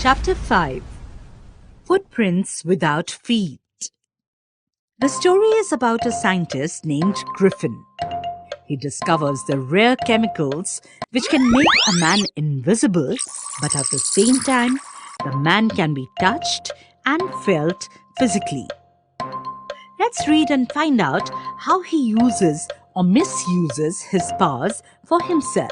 Chapter 5 Footprints Without Feet. The story is about a scientist named Griffin. He discovers the rare chemicals which can make a man invisible, but at the same time, the man can be touched and felt physically. Let's read and find out how he uses or misuses his powers for himself.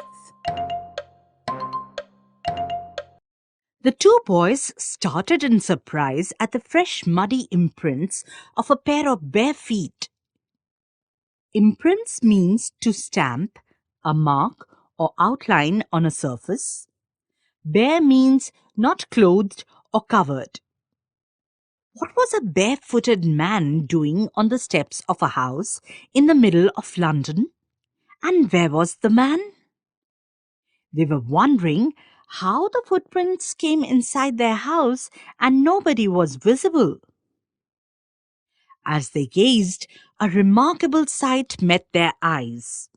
The two boys started in surprise at the fresh muddy imprints of a pair of bare feet. Imprints means to stamp, a mark or outline on a surface. Bare means not clothed or covered. What was a barefooted man doing on the steps of a house in the middle of London? And where was the man? They were wondering how the footprints came inside their house and nobody was visible. As they gazed, a remarkable sight met their eyes.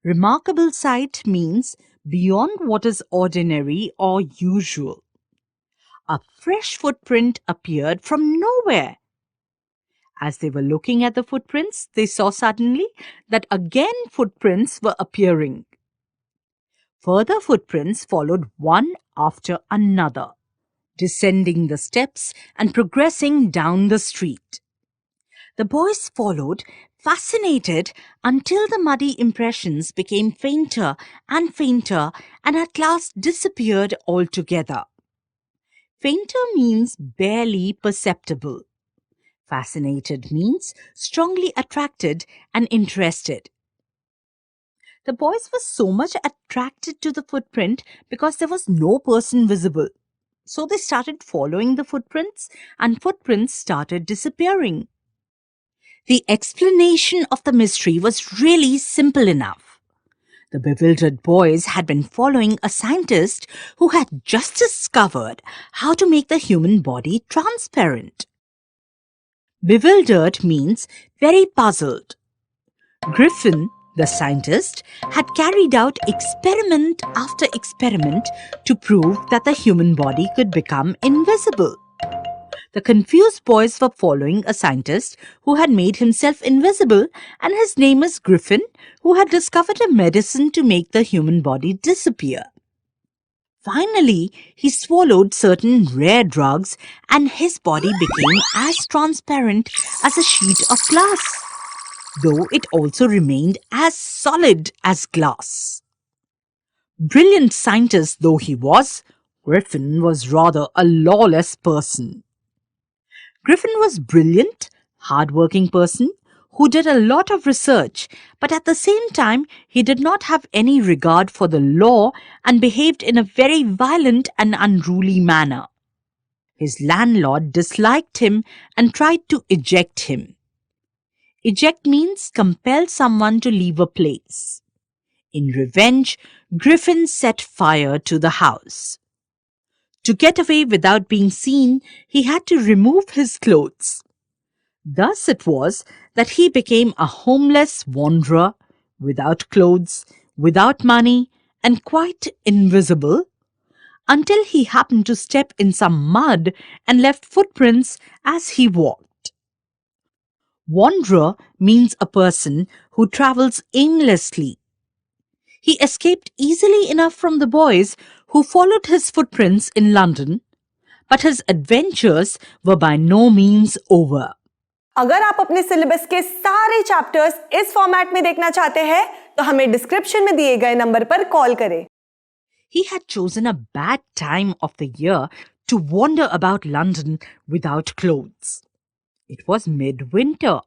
Remarkable sight means beyond what is ordinary or usual. A fresh footprint appeared from nowhere. As they were looking at the footprints, they saw suddenly that again footprints were appearing. Further footprints followed one after another, descending the steps and progressing down the street. The boys followed, fascinated, until the muddy impressions became fainter and at last disappeared altogether. Fainter means barely perceptible. Fascinated means strongly attracted and interested. The boys were so much attracted to the footprint because there was no person visible. So they started following the footprints, and footprints started disappearing. The explanation of the mystery was really simple enough. The bewildered boys had been following a scientist who had just discovered how to make the human body transparent. Bewildered means very puzzled. Griffin, the scientist, had carried out experiment after experiment to prove that the human body could become invisible. The confused boys were following a scientist who had made himself invisible, and his name is Griffin, who had discovered a medicine to make the human body disappear. Finally, he swallowed certain rare drugs, and his body became as transparent as a sheet of glass, though it also remained as solid as glass. Brilliant scientist though he was, Griffin was rather a lawless person. Griffin was brilliant, hard-working person who did a lot of research, but at the same time he did not have any regard for the law and behaved in a very violent and unruly manner. His landlord disliked him and tried to eject him. Eject means compel someone to leave a place. In revenge, Griffin set fire to the house. To get away without being seen, he had to remove his clothes. Thus it was that he became a homeless wanderer, without clothes, without money, and quite invisible, until he happened to step in some mud and left footprints as he walked. Wanderer means a person who travels aimlessly. He escaped easily enough from the boys who followed his footprints in London, but his adventures were by no means over. अगर आप अपने syllabus के सारे chapters इस format में देखना चाहते हैं तो हमें डिस्क्रिप्शन में दिए गए नंबर पर कॉल करें. He had chosen a bad time of the year to wander about London without clothes. It was midwinter.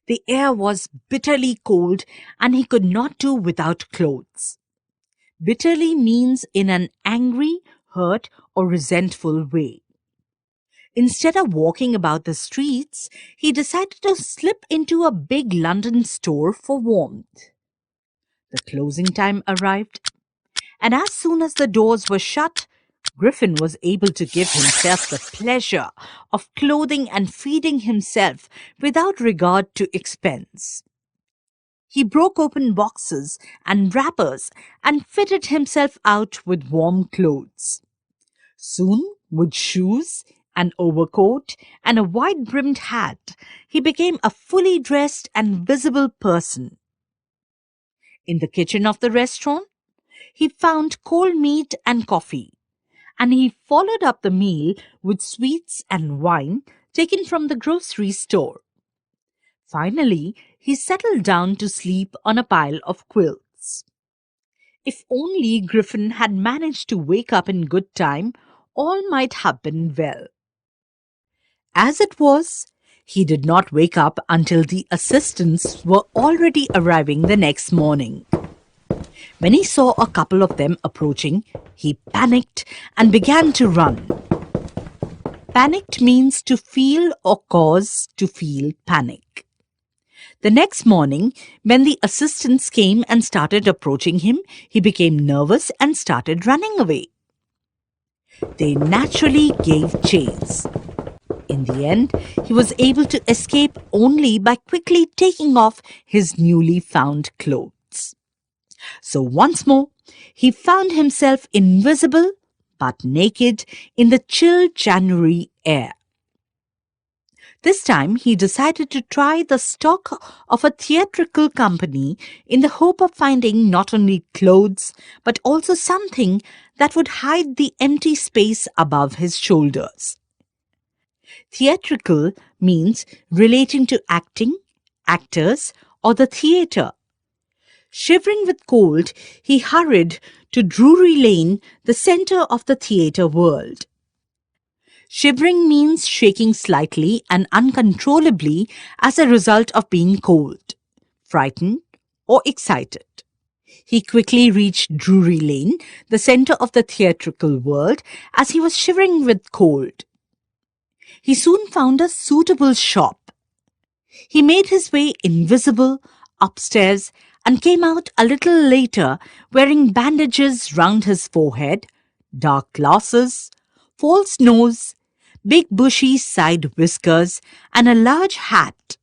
The air was bitterly cold and he could not do without clothes. Bitterly means in an angry, hurt or resentful way. Instead of walking about the streets, he decided to slip into a big London store for warmth. The closing time arrived, and as soon as the doors were shut, Griffin was able to give himself the pleasure of clothing and feeding himself without regard to expense. He broke open boxes and wrappers and fitted himself out with warm clothes. Soon, with shoes, an overcoat, and a wide-brimmed hat, he became a fully dressed and visible person. In the kitchen of the restaurant, he found cold meat and coffee, and he followed up the meal with sweets and wine taken from the grocery store. Finally, he settled down to sleep on a pile of quilts. If only Griffin had managed to wake up in good time, all might have been well. As it was, he did not wake up until the assistants were already arriving the next morning. When he saw a couple of them approaching, he panicked and began to run. Panicked means to feel or cause to feel panic. The next morning, when the assistants came and started approaching him, he became nervous and started running away. They naturally gave chase. In the end, he was able to escape only by quickly taking off his newly found clothes. So once more, he found himself invisible but naked in the chill January air. This time, he decided to try the stock of a theatrical company in the hope of finding not only clothes but also something that would hide the empty space above his shoulders. Theatrical means relating to acting, actors, or the theatre. Shivering with cold, he hurried to Drury Lane, the centre of the theatre world. Shivering means shaking slightly and uncontrollably as a result of being cold, frightened, or excited. He quickly reached Drury Lane, the centre of the theatrical world, as he was shivering with cold. He soon found a suitable shop. He made his way invisible upstairs and came out a little later wearing bandages round his forehead, dark glasses, false nose, big bushy side whiskers, and a large hat.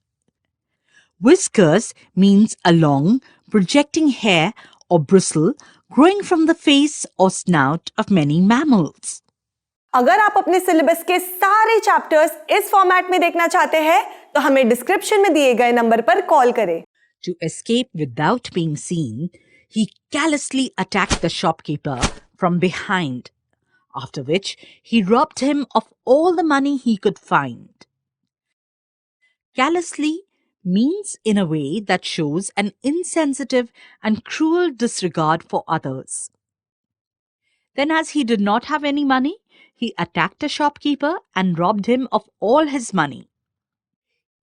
Whiskers means a long, projecting hair or bristle growing from the face or snout of many mammals. अगर आप अपने syllabus के सारे chapters इस format में देखना चाहते हैं तो हमें डिस्क्रिप्शन में दिए गए नंबर पर कॉल करें. To escape without being seen, he callously attacked the shopkeeper from behind, after which he robbed him of all the money he could find. Callously means in a way that shows an insensitive and cruel disregard for others. Then, as he did not have any money, he attacked a shopkeeper and robbed him of all his money.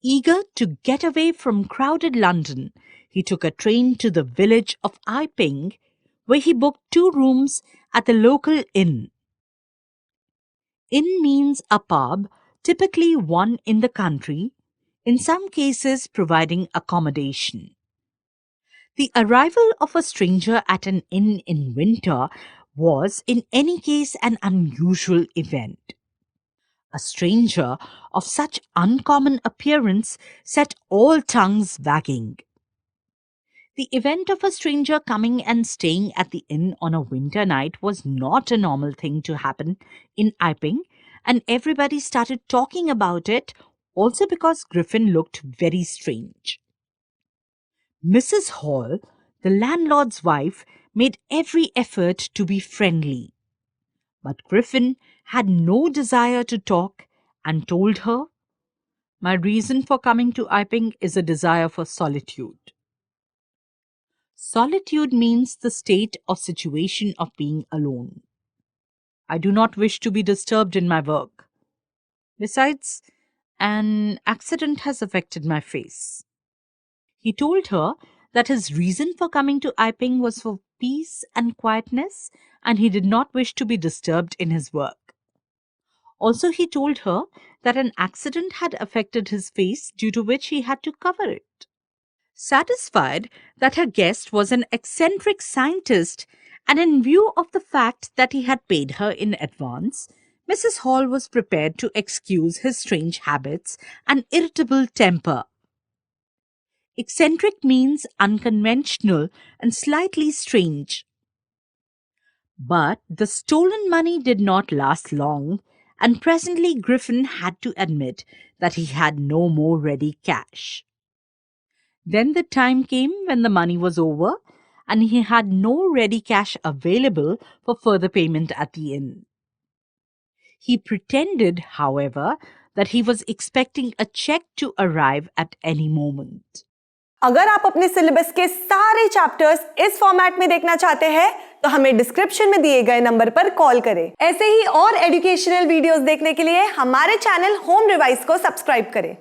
Eager to get away from crowded London, he took a train to the village of Iping, where he booked 2 rooms at the local inn. Inn means a pub, typically one in the country, in some cases providing accommodation. The arrival of a stranger at an inn in winter was in any case an unusual event. A stranger of such uncommon appearance set all tongues wagging. The event of a stranger coming and staying at the inn on a winter night was not a normal thing to happen in Iping, and everybody started talking about it, also because Griffin looked very strange. Mrs. Hall, the landlord's wife, made every effort to be friendly. But Griffin had no desire to talk and told her, "My reason for coming to Iping is a desire for solitude." Solitude means the state or situation of being alone. "I do not wish to be disturbed in my work. Besides, an accident has affected my face." He told her that his reason for coming to Iping was for peace and quietness, and he did not wish to be disturbed in his work. Also, he told her that an accident had affected his face, due to which he had to cover it. Satisfied that her guest was an eccentric scientist, and in view of the fact that he had paid her in advance, Mrs. Hall was prepared to excuse his strange habits and irritable temper. Eccentric means unconventional and slightly strange. But the stolen money did not last long, and presently Griffin had to admit that he had no more ready cash. Then the time came when the money was over, and he had no ready cash available for further payment at the inn. He pretended, however, that he was expecting a check to arrive at any moment. अगर आप अपने syllabus के सारे chapters इस format में देखना चाहते हैं तो हमें डिस्क्रिप्शन में दिए गए नंबर पर कॉल करें। ऐसे ही और एजुकेशनल वीडियोस देखने के लिए हमारे चैनल होम रिवाइज को सब्सक्राइब करें।